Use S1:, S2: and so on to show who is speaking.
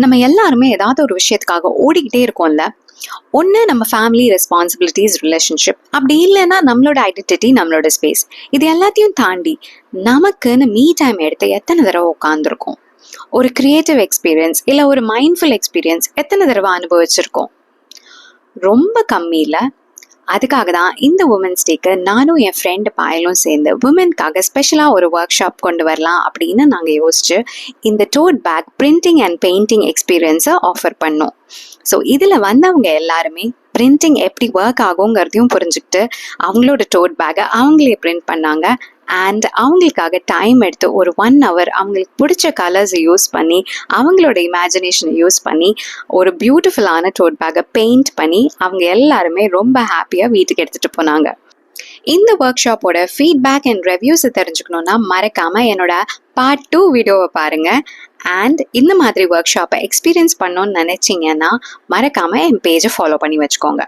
S1: நம்ம எல்லாருமே ஏதாவது ஒரு விஷயத்துக்காக ஓடிக்கிட்டே இருக்கோம்ல. ஒன்று நம்ம ஃபேமிலி ரெஸ்பான்சிபிலிட்டிஸ், ரிலேஷன்ஷிப், அப்படி இல்லைன்னா நம்மளோட ஐடென்டிட்டி, நம்மளோட ஸ்பேஸ். இது எல்லாத்தையும் தாண்டி நமக்குன்னு மீ டைம் எடுத்து எத்தனை தடவை உட்காந்துருக்கோம்? ஒரு கிரியேட்டிவ் எக்ஸ்பீரியன்ஸ் இல்லை ஒரு மைண்ட்ஃபுல் எக்ஸ்பீரியன்ஸ் எத்தனை தடவை அனுபவிச்சிருக்கோம்? ரொம்ப கம்மியில். அதுக்காக தான் இந்த உமன்ஸ் டேக்கு நானும் என் ஃப்ரெண்டு பாயலும் சேர்ந்து உமனுக்காக ஸ்பெஷலாக ஒரு ஒர்க் ஷாப் கொண்டு வரலாம் அப்படின்னு நாங்கள் யோசிச்சு இந்த டோட் பேக் பிரிண்டிங் அண்ட் பெயிண்டிங் எக்ஸ்பீரியன்ஸை ஆஃபர் பண்ணோம். ஸோ இதில் வந்தவங்க எல்லாருமே பிரிண்டிங் எப்படி ஒர்க் ஆகுங்கிறதையும் புரிஞ்சுக்கிட்டு அவங்களோட டோட் பேக்கை அவங்களே பிரிண்ட் பண்ணாங்க. அண்ட் அவங்களுக்காக டைம் எடுத்து ஒரு 1 hour அவங்களுக்கு பிடிச்ச கலர்ஸை யூஸ் பண்ணி அவங்களோட இமேஜினேஷனை யூஸ் பண்ணி ஒரு பியூட்டிஃபுல்லான டோட் பேக்கை பெயிண்ட் பண்ணி அவங்க எல்லாருமே ரொம்ப ஹாப்பியாக வீட்டுக்கு எடுத்துகிட்டு போனாங்க. இந்த ஒர்க் ஷாப்போட ஃபீட்பேக் அண்ட் ரிவ்யூஸை தெரிஞ்சுக்கணுன்னா மறக்காமல் என்னோட பார்ட் 2 வீடியோவை பாருங்கள். அண்ட் இந்த மாதிரி ஒர்க் ஷாப்பை எக்ஸ்பீரியன்ஸ் பண்ணணும்னு நினச்சிங்கன்னா மறக்காமல் என் பேஜை ஃபாலோ பண்ணி வச்சுக்கோங்க.